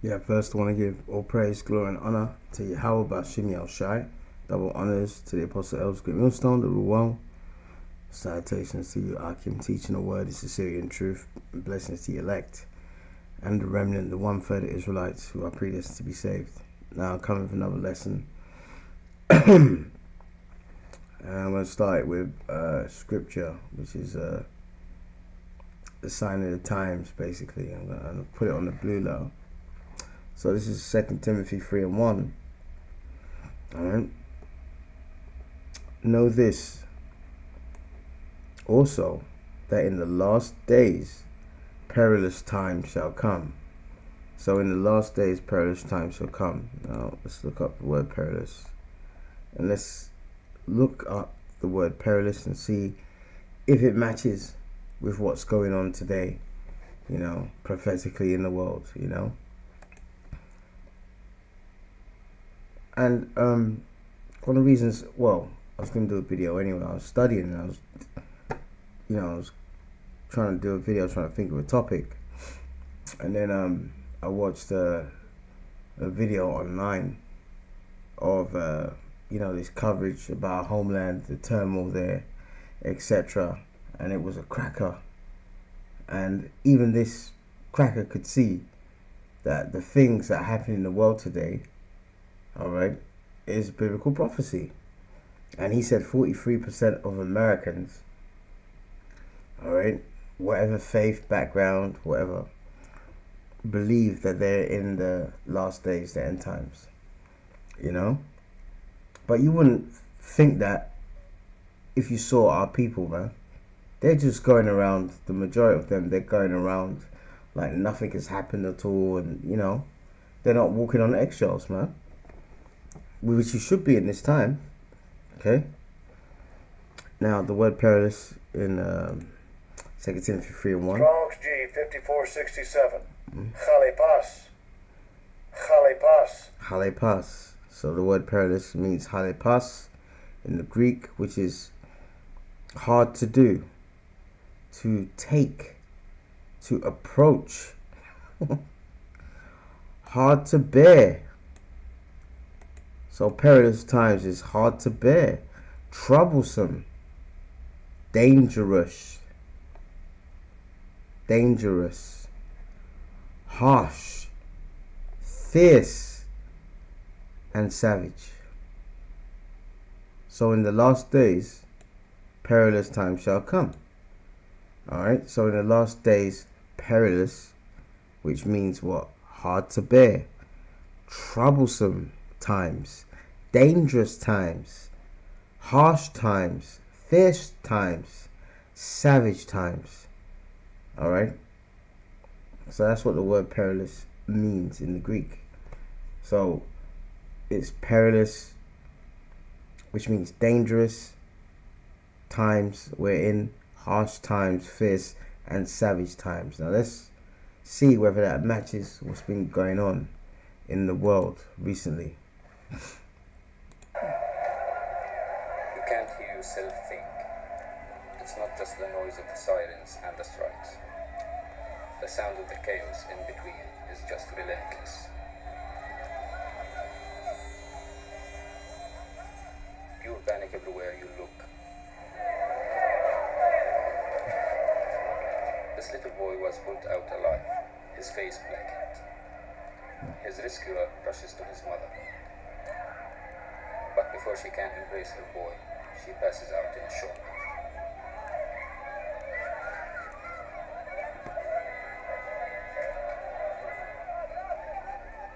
Yeah, first I want to give all praise, glory, and honor to YAHWASHI. Double honors to the Apostle El's Great Millstone, the Ruwal. Salutations to you, Akim, teaching the word, the sincerity and truth. And blessings to the elect and the remnant, the 1/3 of Israelites who are predestined to be saved. Now, coming with another lesson. And I'm going to start with scripture, which is the sign of the times, basically. I'm going to put it on the blue letter. So this is 2 Timothy 3:1. Alright. Know this also, that in the last days perilous times shall come. So in the last days perilous times shall come. Now let's look up the word perilous. And let's look up the word perilous and see if it matches with what's going on today, prophetically in the world, And one of the reasons, I was going to do a video anyway. I was studying and I was trying to do a video, trying to think of a topic. And then I watched a video online of, this coverage about homeland, the turmoil there, etc. And it was a cracker. And even this cracker could see that the things that happen in the world today, alright, is biblical prophecy. And he said 43% of Americans, alright, whatever faith, background, whatever, believe that they're in the last days, the end times. But you wouldn't think that if you saw our people, man. They're just going around, the majority of them, they're going around like nothing has happened at all. And, they're not walking on eggshells, man. Which you should be in this time. Okay? Now, the word perilous in 2 Timothy 3:1. Strong's G 5467. Chalepas. Chalepas. Chalepas. So the word perilous means chalepas in the Greek, which is hard to do, to take, to approach, hard to bear. So perilous times is hard to bear, troublesome, dangerous, harsh, fierce, and savage. So in the last days, perilous times shall come. Alright, so in the last days, perilous, which means what? Hard to bear, troublesome times, dangerous times, harsh times, fierce times, savage times. Alright? So that's what the word perilous means in the Greek. So it's perilous, which means dangerous times we're in, harsh times, fierce and savage times. Now let's see whether that matches what's been going on in the world recently. You can't hear yourself think. It's not just the noise of the sirens and the strikes. The sound of the chaos in between is just relentless. Pure panic everywhere you look. This little boy was pulled out alive, his face blackened. His rescuer rushes to his mother. But before she can embrace her boy, she passes out in shock.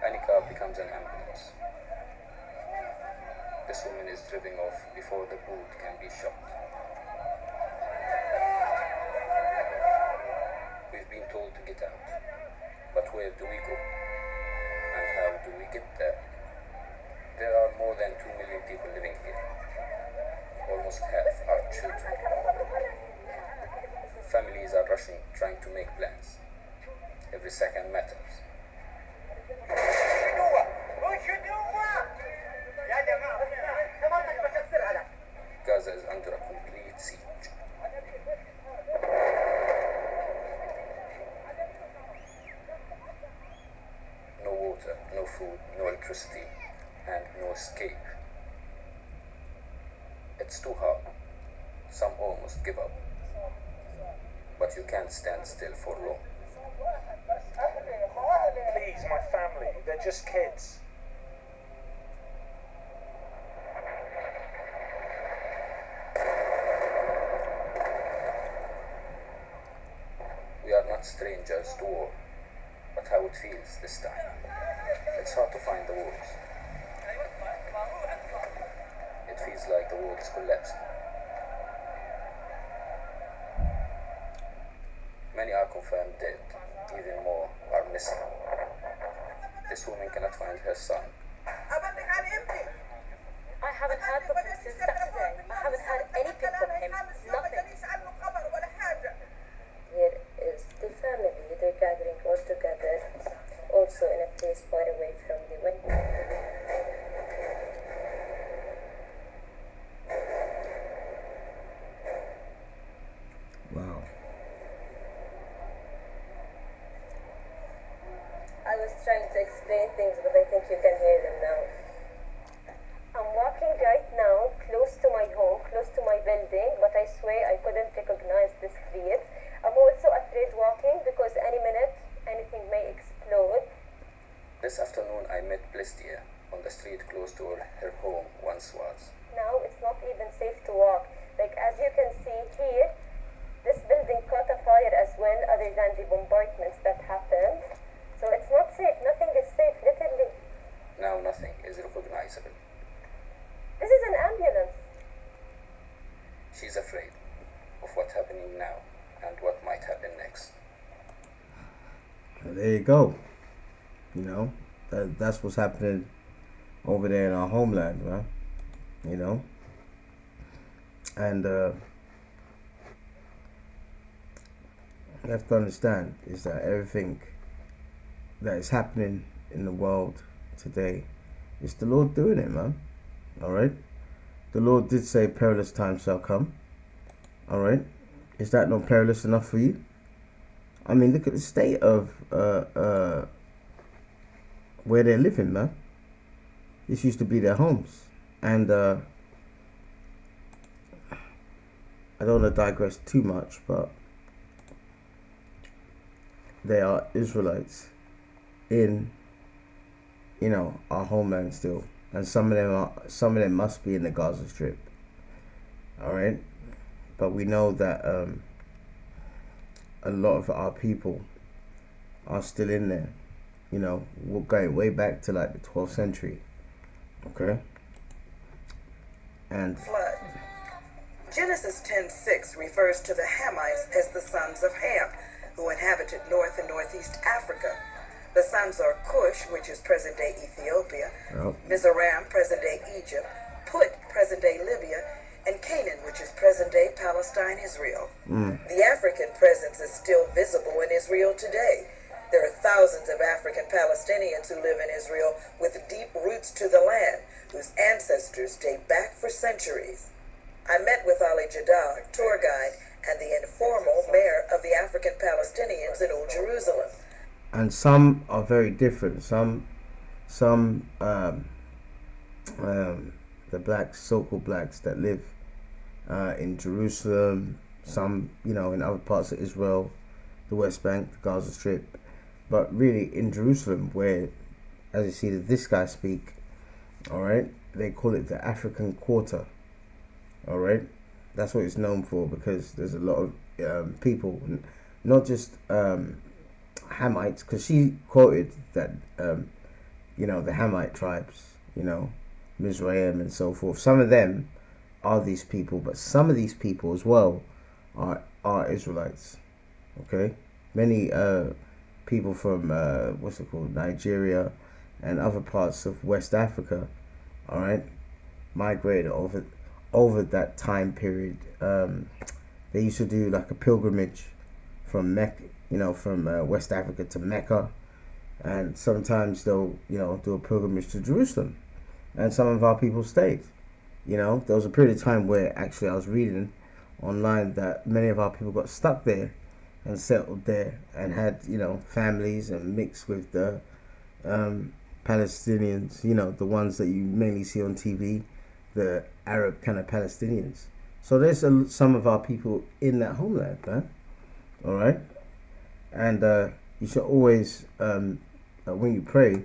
Any car becomes an ambulance. This woman is driven off before the boot can be shot. We've been told to get out, but where do we go? And how do we get there? There are more than 2 million people living here. Almost half are children. Families are rushing, trying to make plans. Every second matters. Gaza is under a complete siege. No electricity, and no escape. It's too hard. Some almost give up. But you can't stand still for long. Please, my family, they're just kids. We are not strangers to war, but how it feels this time. It's hard to find the words. It feels like the world is collapsing. Many are confirmed dead, even more are missing. This woman cannot find her son. I haven't heard from him since Saturday. I haven't heard anything from him. Nothing. Here is the family. They're gathering all together, also in a place far away from the window. Wow. I was trying to explain things, but I think you can hear them now. I'm walking right now, close to my home, close to my building, but I swear I couldn't recognize the streets. I'm also afraid walking because any minute anything may explode. This afternoon I met Plestia on the street close to where her home once was. Now it's not even safe to walk. Like as you can see here, this building caught a fire as well, other than the bombardments that happened. So it's not safe. Nothing is safe, literally. Now nothing is recognizable. This is an ambulance. She's afraid of what's happening now and what might happen next. There you go. You know, that's what's happening over there in our homeland, right? You know, and you have to understand is that everything that is happening in the world today, it's the Lord doing it, man. All right, the Lord did say perilous times shall come. All right, is that not perilous enough for you? I mean, look at the state of where they're living, man. This used to be their homes, and I don't want to digress too much, but they are Israelites in, you know, our homeland still, and some of them must be in the Gaza Strip. All right, but we know that a lot of our people are still in there. You know, we're going way back to like the 12th century. Okay, and flood. Genesis 10:6 refers to the Hamites as the sons of Ham, who inhabited North and Northeast Africa. The sons are Cush, which is present-day Ethiopia, yep. Mizraim, present-day Egypt, Put, present-day Libya, and Canaan, which is present-day Palestine, Israel. The African presence is still visible in Israel today. There are thousands of African Palestinians who live in Israel with deep roots to the land, whose ancestors date back for centuries. I met with Ali Jadal, tour guide, and the informal mayor of the African Palestinians in Old Jerusalem. And some are very different. Some the blacks, so-called blacks that live in Jerusalem, some, you know, in other parts of Israel, the West Bank, the Gaza Strip, but really in Jerusalem, where, as you see this guy speak, all right, they call it the African Quarter, all right. That's what it's known for, because there's a lot of people, not just Hamites, because she quoted that, you know, the Hamite tribes, you know, Mizraim and so forth. Some of them are these people, but some of these people as well are Israelites. Okay, many people from Nigeria and other parts of West Africa, all right, migrated over that time period. They used to do like a pilgrimage from Mecca, you know, from West Africa to Mecca, and sometimes they'll, you know, do a pilgrimage to Jerusalem, and some of our people stayed. You know, there was a period of time where actually I was reading online that many of our people got stuck there and settled there and had, you know, families and mixed with the Palestinians, the ones that you mainly see on TV, the Arab kind of Palestinians. So there's some of our people in that homeland, man. All right, and you should always, when you pray,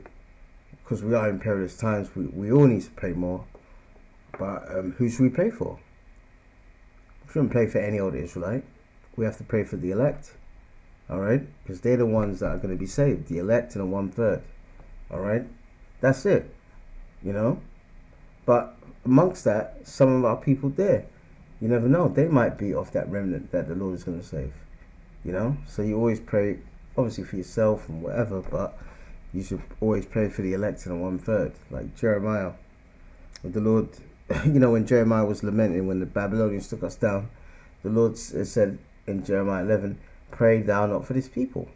because we are in perilous times, we all need to pray more. But who should we pray for? We shouldn't pray for any old Israelite. We have to pray for the elect. All right, because they're the ones that are going to be saved, the elect and the 1/3. All right, that's it. But amongst that, some of our people there, you never know, they might be of that remnant that the Lord is going to save. So you always pray, obviously for yourself and whatever, but you should always pray for the elect and the 1/3, like Jeremiah. The Lord, when Jeremiah was lamenting when the Babylonians took us down, the Lord said in Jeremiah 11, "Pray thou not for this people,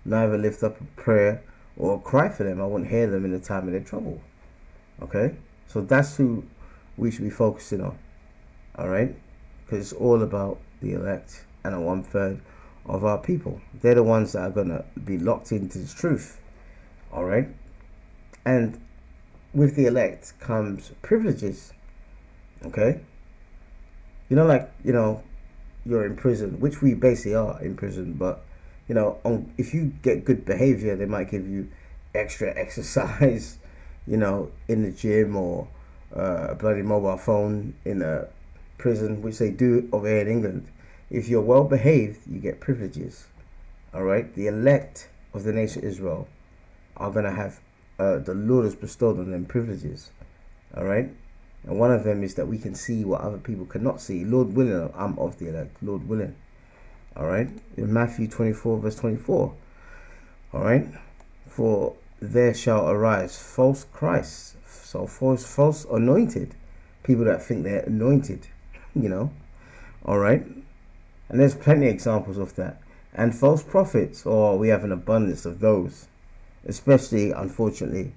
neither lift up a prayer or a cry for them. I won't hear them in the time of their trouble." Okay, so that's who we should be focusing on. All right, because it's all about the elect and the 1/3 of our people. They're the ones that are gonna be locked into this truth. All right, and with the elect comes privileges. Okay, you're in prison, which we basically are in prison, but if you get good behavior, they might give you extra exercise, in the gym, or a bloody mobile phone in a prison, which they do over here in England. If you're well behaved, you get privileges. All right, the elect of the nation Israel are going to have, the Lord has bestowed on them privileges. All right, and one of them is that we can see what other people cannot see. Lord willing, I'm of the elect, Lord willing. All right, in Matthew 24 verse 24. All right, for there shall arise false Christs, so false anointed people that think they're anointed, all right, and there's plenty of examples of that, and false prophets, or we have an abundance of those, especially unfortunately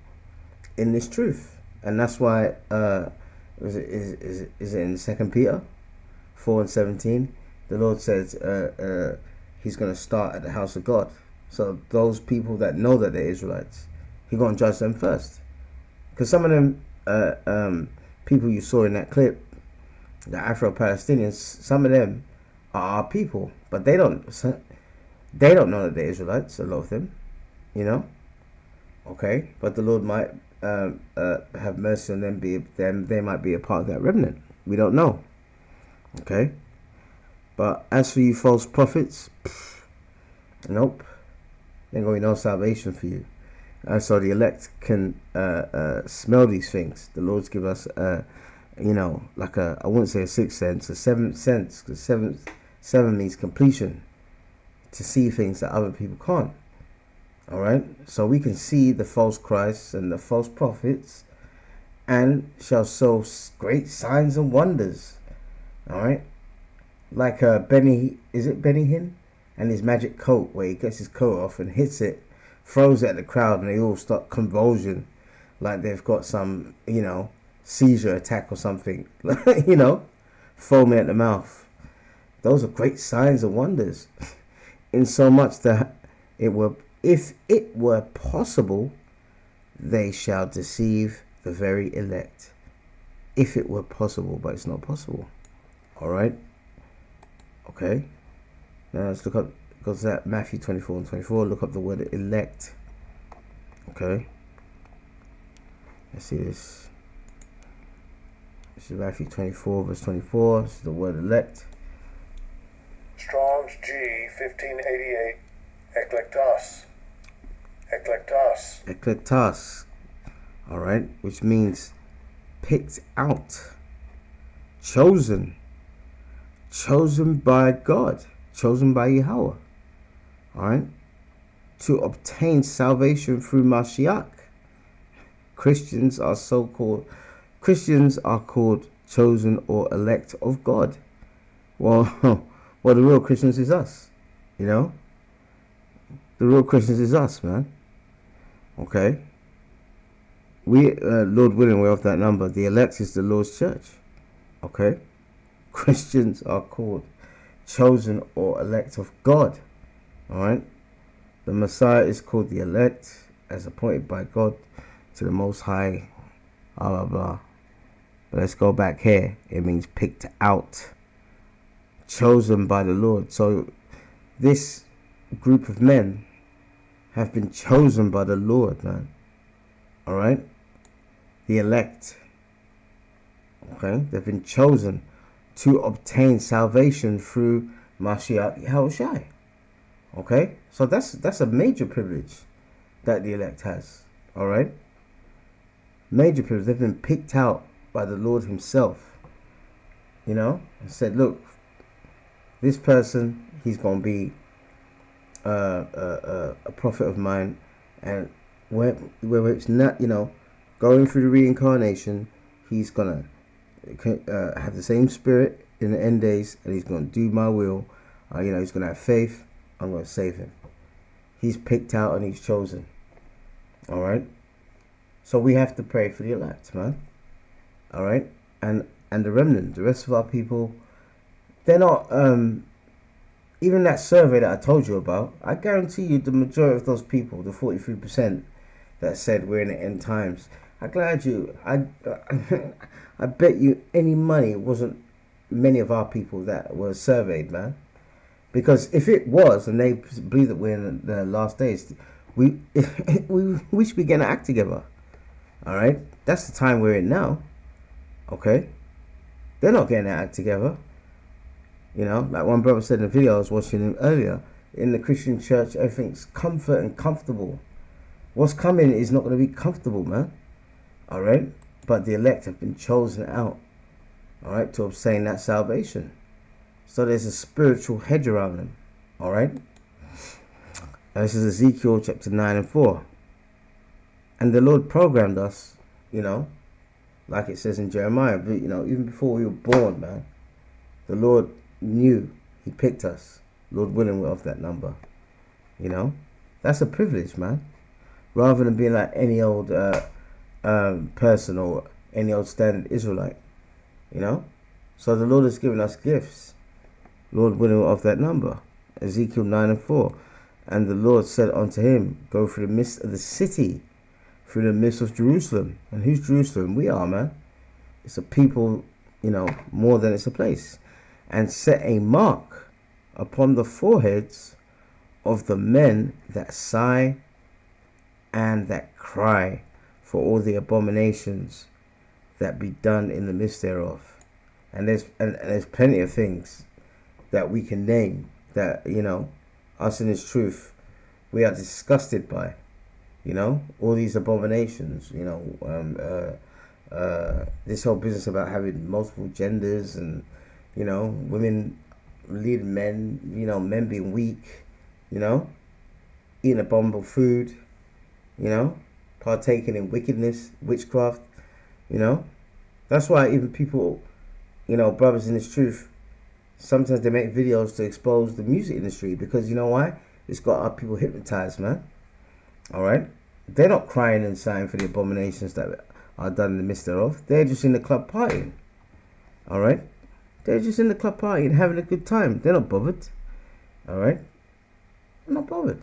in this truth. And that's why is it in 2 Peter 4:17, the Lord says he's going to start at the house of God. So those people that know that they're Israelites, he's going to judge them first. Because some of them people you saw in that clip, the Afro-Palestinians, some of them are our people, but they don't know that they're Israelites, a lot of them, okay, but the Lord might have mercy on them, they might be a part of that remnant, we don't know, okay. But as for you false prophets, nope, ain't gonna be no salvation for you. So the elect can smell these things. The Lord's give us like I wouldn't say a sixth sense, a seventh sense, because seven means completion, to see things that other people can't. All right, so we can see the false Christs and the false prophets, and shall show great signs and wonders. All right, like Benny Hinn and his magic coat, where he gets his coat off and hits it, throws it at the crowd, and they all start convulsion, like they've got some seizure attack or something, foaming at the mouth. Those are great signs and wonders, in so much that if it were possible, they shall deceive the very elect. If it were possible, but it's not possible. All right. Okay. Now let's look up, because that Matthew 24:24. Look up the word elect. Okay. Let's see this. This is Matthew 24 verse 24. This is the word elect. Strong's G 1588. Eklektos. Eklektos. Eklektos. All right, which means picked out, chosen by God, chosen by Yahweh. All right, to obtain salvation through Mashiach. Christians are called chosen or elect of God. Well, the real Christians is us, The real Christians is us, man. Okay. We, Lord willing, we're of that number. The elect is the Lord's church. Okay. Christians are called chosen or elect of God. All right. The Messiah is called the elect, as appointed by God to the Most High, blah, blah, blah. But let's go back here. It means picked out, chosen by the Lord. So this group of men have been chosen by the Lord, man. All right? The elect. Okay? They've been chosen to obtain salvation through Mashiach Yahawashi. Okay? So that's a major privilege that the elect has. All right? Major privilege. They've been picked out by the Lord himself. You know? And said, look, this person, he's going to be a prophet of mine. And where it's not, you know, going through the reincarnation, he's going to have the same spirit in the end days, and he's going to do my will. You know, he's going to have faith. I'm going to save him. He's picked out and he's chosen. All right? So we have to pray for the elect, man. All right? And the remnant, the rest of our people, they're not, even that survey that I told you about, I guarantee you the majority of those people, the 43% that said we're in the end times, I bet you any money it wasn't many of our people that were surveyed, man. Because if it was, and they believe that we're in the last days, we should be getting our act together. All right? That's the time we're in now. Okay? They're not getting their act together. You know, like one brother said in the video I was watching him earlier, in the Christian church, everything's comfort and comfortable. What's coming is not going to be comfortable, man. All right? But the elect have been chosen out, all right, to obtain that salvation. So there's a spiritual hedge around them. All right? This is Ezekiel chapter 9 and 4. And the Lord programmed us, you know, like it says in Jeremiah, you know, even before we were born, man. The Lord knew. He picked us. Lord willing, we're of that number. You know? That's a privilege, man. Rather than being like any old person or any old standard Israelite. You know? So the Lord has given us gifts. Lord willing, we're of that number. Ezekiel 9 and 4. And the Lord said unto him, go through the midst of the city, through the midst of Jerusalem. And who's Jerusalem? We are, man. It's a people, you know, more than it's a place. And set a mark upon the foreheads of the men that sigh and that cry for all the abominations that be done in the midst thereof. And there's plenty of things that we can name that, you know, us in His truth, we are disgusted by. You know, all these abominations, you know, this whole business about having multiple genders and, you know, women leading men, you know, men being weak, you know, eating abominable food, you know, partaking in wickedness, witchcraft, you know. That's why even people, you know, brothers in this truth, sometimes they make videos to expose the music industry because, you know why? It's got our people hypnotized, man. All right? They're not crying and sighing for the abominations that are done in the midst thereof. They're just in the club partying. All right? They're just in the club partying, having a good time. They're not bothered. All right? They're not bothered.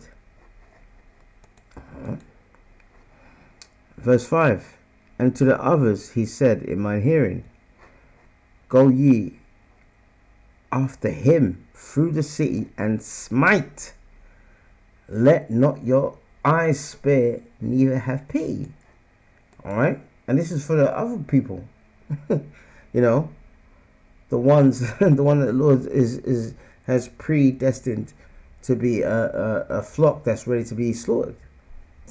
All right. Verse 5. And to the others he said in mine hearing, go ye after him through the city and smite. Let not your eyes spare, neither have pity. All right? And this is for the other people. You know, the ones, the one that the Lord has predestined to be a flock that's ready to be slaughtered.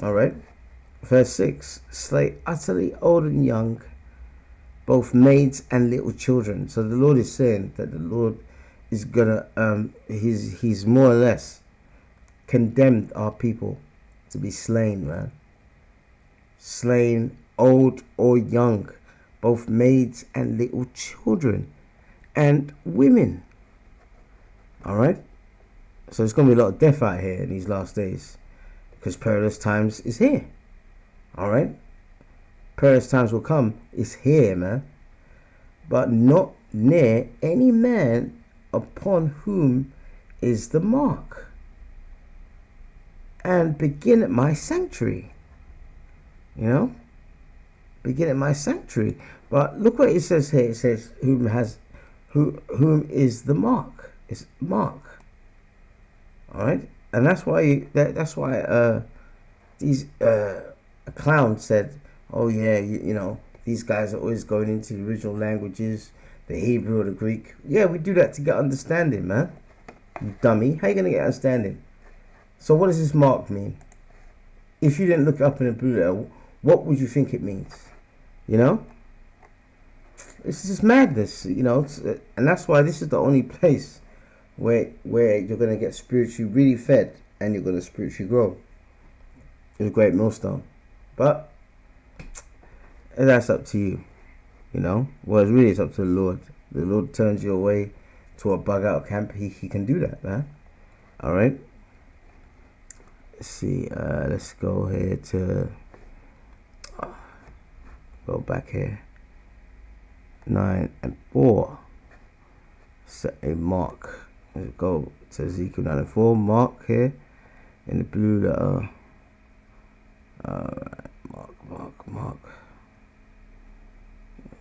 All right? Verse 6. Slay utterly old and young, both maids and little children. So the Lord is saying that the Lord is gonna he's more or less condemned our people to be slain, man. Slain, old or young, both maids and little children and women. All right? So there's going to be a lot of death out here in these last days because perilous times is here. All right? Perilous times will come. It's here, man. But not near any man upon whom is the mark. And begin at my sanctuary. You know? begin in my sanctuary. But look what it says here. It says, whom is the mark? It's Mark. All right, and that's why these a clown said, oh yeah, you know, these guys are always going into the original languages, the Hebrew or the Greek. Yeah, we do that to get understanding, man. You dummy. How you gonna get understanding? So what does this mark mean? If you didn't look it up in the blue letter, what would you think it means? You know? It's just madness, you know. And that's why this is the only place where you're going to get spiritually really fed and you're going to spiritually grow. It's a great millstone. But that's up to you, you know. Well, really it's up to the Lord. The Lord turns you away to a bug out camp. He can do that, man. All right. Let's see. Let's go here to go back here. 9 and 4. Set a mark. Let's go to Ezekiel 9 and 4. Mark here in the blue letter. Alright, mark.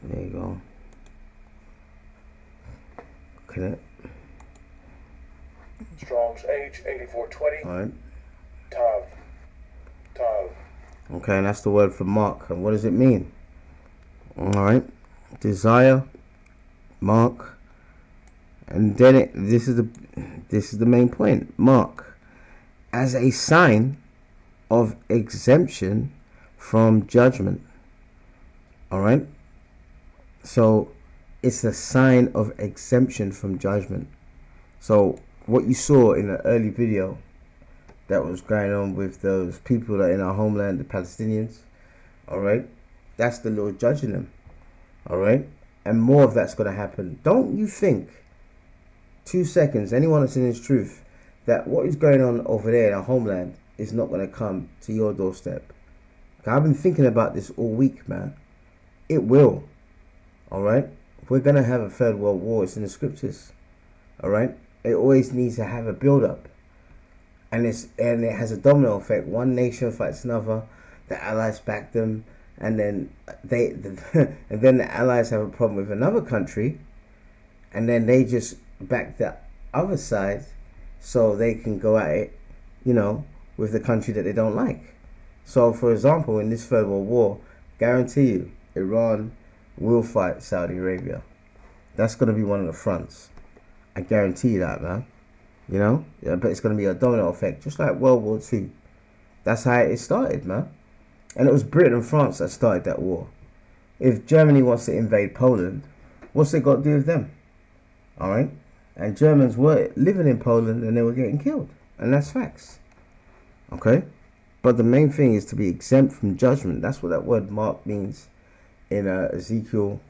There you go. Okay. Strong's H 8420. Alright. Tav. Okay, and that's the word for mark. And what does it mean? Alright. Desire, mark, and then this is the main point. Mark as a sign of exemption from judgment. All right. So it's a sign of exemption from judgment. So what you saw in the early video that was going on with those people that are in our homeland, the Palestinians. All right, that's the Lord judging them. All right, and more of that's going to happen. Don't you think 2 seconds, anyone that's in his truth, that what is going on over there in our homeland is not going to come to your doorstep? I've been thinking about this all week, man. It will. All right, we're going to have a third world war. It's in the scriptures. All right, it always needs to have a build up, and it has a domino effect. One nation fights another, the allies back them. And then and then the allies have a problem with another country, and then they just back the other side, so they can go at it, you know, with the country that they don't like. So, for example, in this third world war, guarantee you, Iran will fight Saudi Arabia. That's going to be one of the fronts. I guarantee you that, man. You know, yeah, but it's going to be a domino effect, just like World War II. That's how it started, man. And it was Britain and France that started that war. If Germany wants to invade Poland, what's it got to do with them? Alright? And Germans were living in Poland and they were getting killed. And that's facts. Okay? But the main thing is to be exempt from judgment. That's what that word mark means in Ezekiel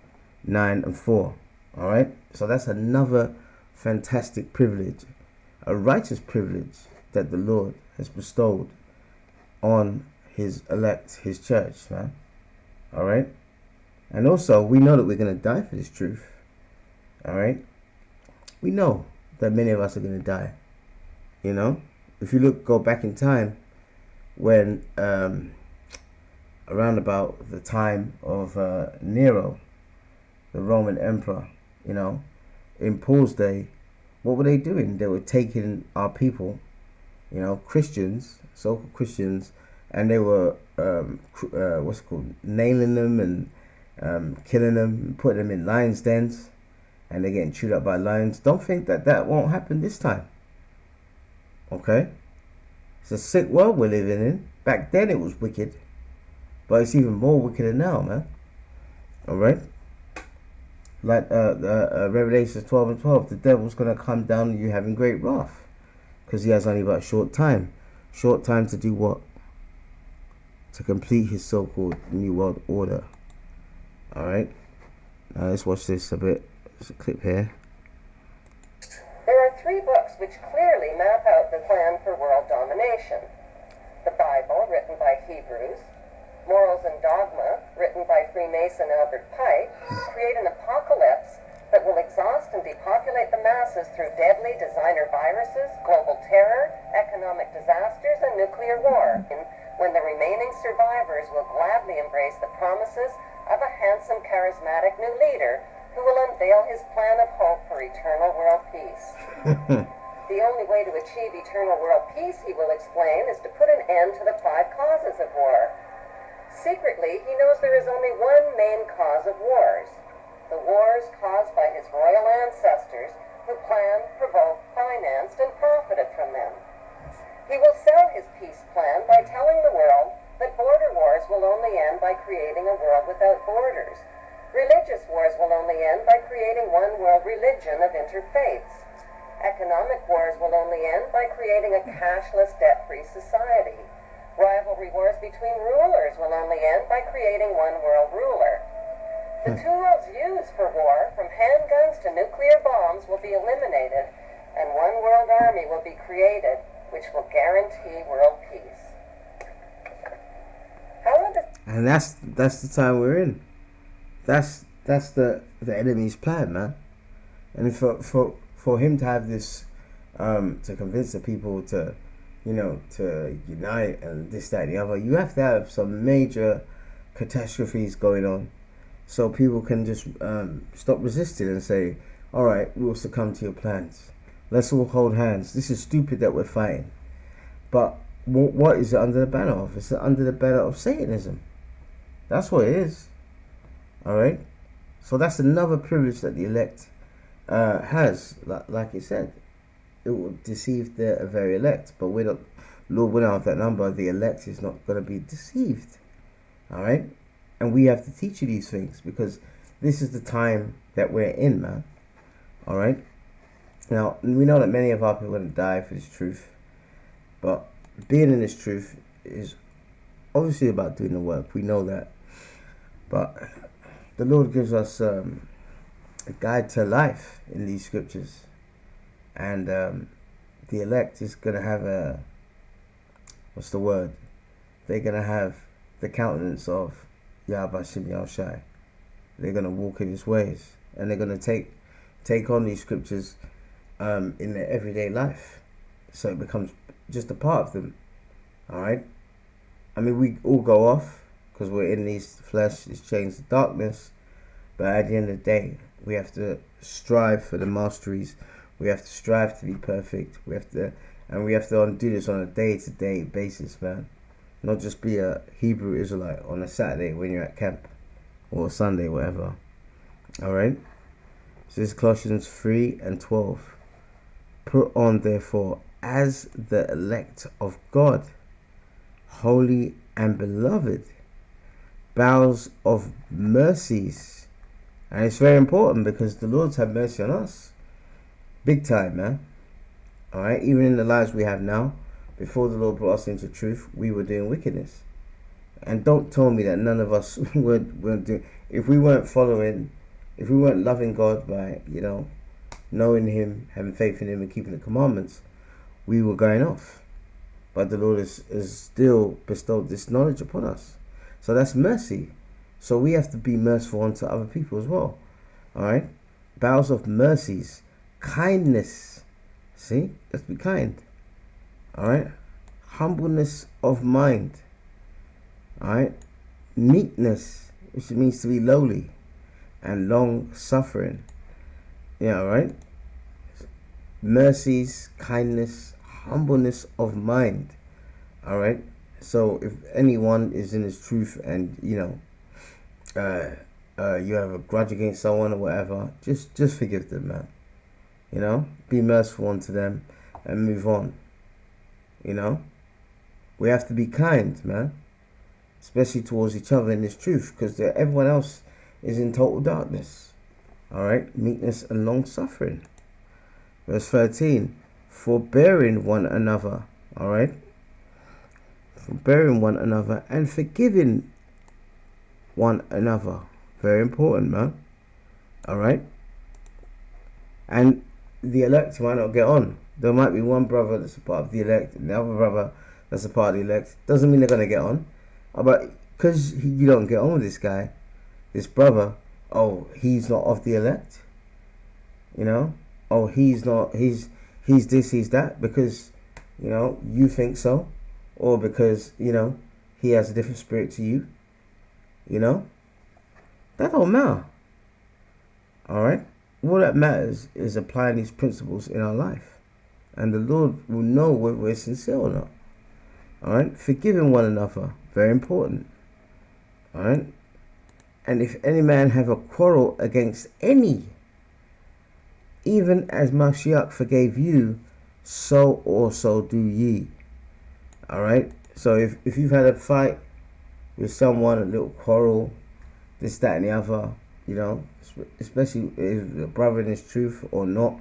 9 and 4. Alright? So that's another fantastic privilege. A righteous privilege that the Lord has bestowed on his elect, his church, man. All right. And also, we know that we're going to die for this truth. All right. We know that many of us are going to die. You know, if you go back in time, when around about the time of Nero, the Roman emperor, you know, in Paul's day, what were they doing? They were taking our people, you know, Christians, so-called Christians, and they were nailing them and killing them, putting them in lions' dens, and they're getting chewed up by lions. Don't think that won't happen this time. Okay? It's a sick world we're living in. Back then it was wicked, but it's even more wickeder now, man. Alright? Like Revelation 12 and 12, the devil's going to come down on you having great wrath, because he has only about a short time. Short time to do what? To complete his so-called New World Order. Alright? Now let's watch this a bit. There's a clip here. There are 3 books which clearly map out the plan for world domination. The Bible, written by Hebrews, Morals and Dogma, written by Freemason Albert Pike, create an apocalypse that will exhaust and depopulate the masses through deadly designer viruses, global terror, economic disasters, and nuclear war. when the remaining survivors will gladly embrace the promises of a handsome, charismatic new leader who will unveil his plan of hope for eternal world peace. The only way to achieve eternal world peace, he will explain, is to put an end to the 5 causes of war. Secretly, he knows there is only one main cause of wars: the wars caused by his royal ancestors who planned, provoked, financed, and profited from them. He will sell his peace plan by telling the world that border wars will only end by creating a world without borders. Religious wars will only end by creating one world religion of interfaiths. Economic wars will only end by creating a cashless, debt-free society. Rivalry wars between rulers will only end by creating one world ruler. The tools used for war, from handguns to nuclear bombs, will be eliminated, and one world army will be created, which will guarantee world peace. How will this... And that's the time we're in. That's the enemy's plan, man. And for him to have this, to convince the people to, to unite and this, that, and the other, you have to have some major catastrophes going on, so people can just stop resisting and say, all right, we'll succumb to your plans. Let's all hold hands. This is stupid that we're fighting. But what is it under the banner of? It's under the banner of Satanism. That's what it is. All right. So that's another privilege that the elect has. Like it said, it will deceive the very elect. But we don't have that number. The elect is not going to be deceived. All right. And we have to teach you these things, because this is the time that we're in, man. All right. Now, we know that many of our people are going to die for this truth. But being in this truth is obviously about doing the work. We know that. But the Lord gives us a guide to life in these scriptures. And the elect is going to have they're going to have the countenance of YAHWASHI. They're going to walk in his ways. And they're going to take on these scriptures in their everyday life. So it becomes just a part of them. Alright? I mean, we all go off because we're in these flesh, these chains of darkness. But at the end of the day, we have to strive for the masteries. We have to strive to be perfect. We have to do this on a day-to-day basis, man. Not just be a Hebrew Israelite on a Saturday when you're at camp, or Sunday, whatever. Alright? So this is Colossians 3:12. Put on, therefore, as the elect of God, holy and beloved, bowels of mercies. And it's very important, because the Lord's had mercy on us. Big time, man. Alright? Even in the lives we have now, before the Lord brought us into truth, we were doing wickedness. And don't tell me that none of us weren't doing... If we weren't loving God by, knowing him, having faith in him, and keeping the commandments, we were going off. But the Lord has still bestowed this knowledge upon us. So that's mercy. So we have to be merciful unto other people as well. Alright? Bowels of mercies. Kindness. See? Let's be kind. Alright? Humbleness of mind. Alright? Meekness, which means to be lowly. And long suffering. Yeah, right? Mercies, kindness, humbleness of mind. Alright? So if anyone is in his truth and, you have a grudge against someone or whatever, just forgive them, man. Be merciful unto them and move on. We have to be kind, man. Especially towards each other in this truth, because everyone else is in total darkness. Alright? Meekness and long suffering. Verse 13. Forbearing one another. Alright? Forbearing one another and forgiving one another. Very important, man. Alright? And the elect might not get on. There might be one brother that's a part of the elect, and the other brother that's a part of the elect. Doesn't mean they're going to get on. But because you don't get on with this guy, this brother, he's not of the elect. He's not, he's this, he's that, because, you think so. Or because, he has a different spirit to you. You know? That don't matter. Alright? All that matters is applying these principles in our life. And the Lord will know whether we're sincere or not. Alright? Forgiving one another. Very important. Alright? And if any man have a quarrel against any, even as Mashiach forgave you, so also do ye. Alright? So if you've had a fight with someone, a little quarrel, this, that, and the other, you know, especially if the brother in his truth or not,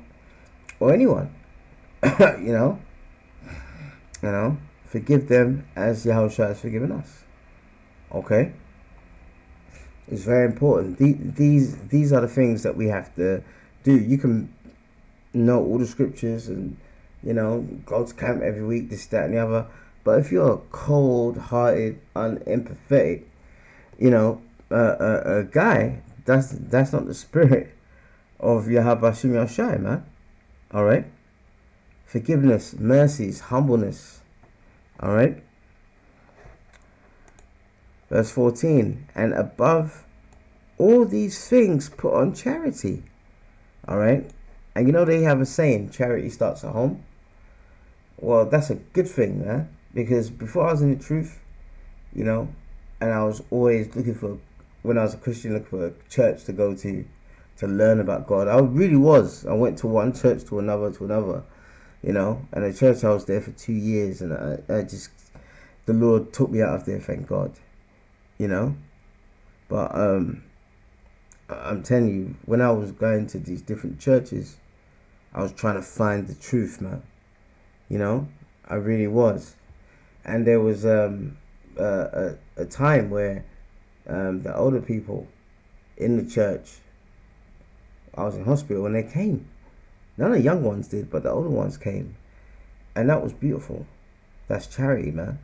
or anyone, you know, forgive them as Yahawashi has forgiven us. Okay? It's very important. These are the things that we have to do. You can know all the scriptures and, you know, go to camp every week, this, that, and the other. But if you're a cold-hearted, unempathetic, you know, a guy, that's not the spirit of Yahwashi'S Yahawashi, man. All right? Forgiveness, mercies, humbleness. All right? Verse 14, and above all these things put on charity. All right? And you know they have a saying, charity starts at home. Well, that's a good thing, man. Because before I was in the truth, you know, and I was always looking for, when I was a Christian, looking for a church to go to learn about God. I really was. I went to one church to another, you know. And the church, I was there for 2 years. And I just, the Lord took me out of there, thank God. You know. But I'm telling you, when I was going to these different churches, I was trying to find the truth, man. You know, I really was. And there was a time where the older people in the church, I was in hospital and they came. None of the young ones did, but the older ones came. And that was beautiful. That's charity, man.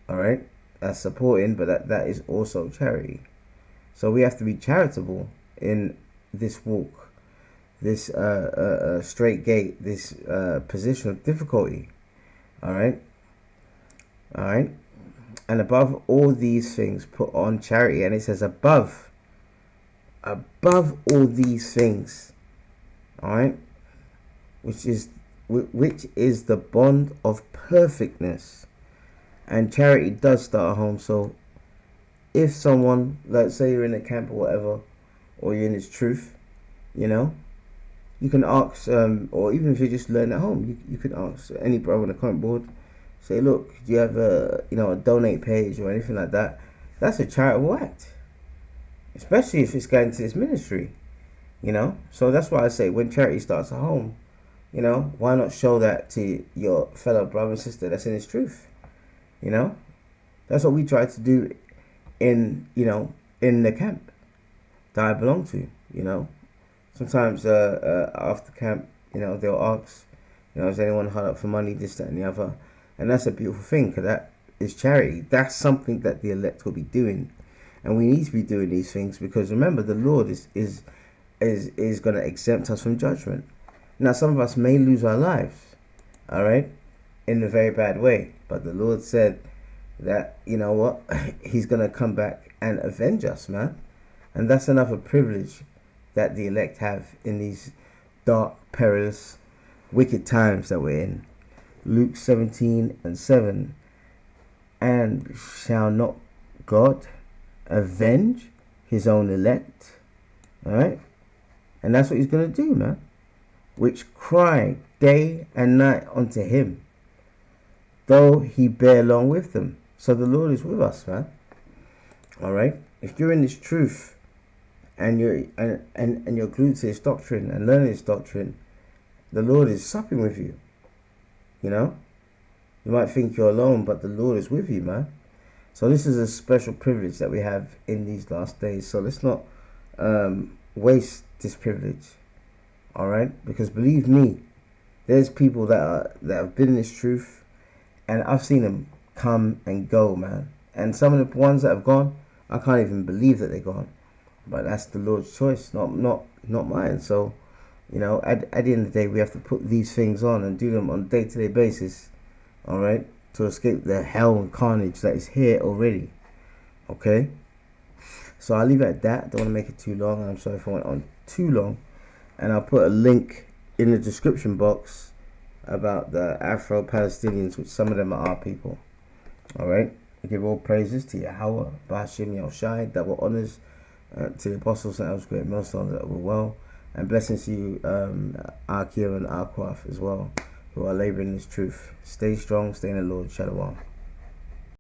All right? That's supporting, but that is also charity. So we have to be charitable in this walk, this straight gate, this position of difficulty. All right? All right? And above all these things, put on charity. And it says above all these things. All right? Which is the bond of perfectness. And charity does start at home. So if someone, let's say you're in a camp or whatever, or you're in this truth, you know, you can ask, or even if you just learn at home, you can ask any brother on the comment board, say, look, do you have a donate page or anything like that? That's a charitable act, especially if it's going to this ministry, you know. So that's why I say when charity starts at home, you know, why not show that to your fellow brother and sister that's in this truth, you know. That's what we try to do in the camp that I belong to, you know. Sometimes after camp, you know, they'll ask, you know, is anyone hard up for money, this, that, and the other. And that's a beautiful thing, because that is charity. That's something that the elect will be doing. And we need to be doing these things, because remember, the Lord is going to exempt us from judgment. Now, some of us may lose our lives, all right, in a very bad way. But the Lord said that, you know what, he's going to come back and avenge us, man. And that's another privilege that the elect have in these dark, perilous, wicked times that we're in. Luke 17:7. And shall not God avenge his own elect? Alright? And that's what he's going to do, man. Which cry day and night unto him, though he bear long with them. So the Lord is with us, man. Alright? If you're in this truth, and you're glued to this doctrine and learning this doctrine, the Lord is supping with you. You know, you might think you're alone, but the Lord is with you, man. So this is a special privilege that we have in these last days. So let's not waste this privilege. All right, because believe me, there's people that have been in this truth, and I've seen them come and go, man. And some of the ones that have gone, I can't even believe that they're gone. But that's the Lord's choice, not mine. So, you know, at the end of the day, we have to put these things on and do them on a day-to-day basis. All right, to escape the hell and carnage that is here already. Okay? So I'll leave it at that. Don't want to make it too long. I'm sorry if I went on too long. And I'll put a link in the description box about the Afro-Palestinians, which some of them are our people. Alright? We give all praises to Yahawah, BAHASHAM, YAHWASHI, double honors to the apostles and elders, great millstones that were well. And blessings to you, Akia and Aquaf as well, who are laboring in this truth. Stay strong, stay in the Lord. Shalom.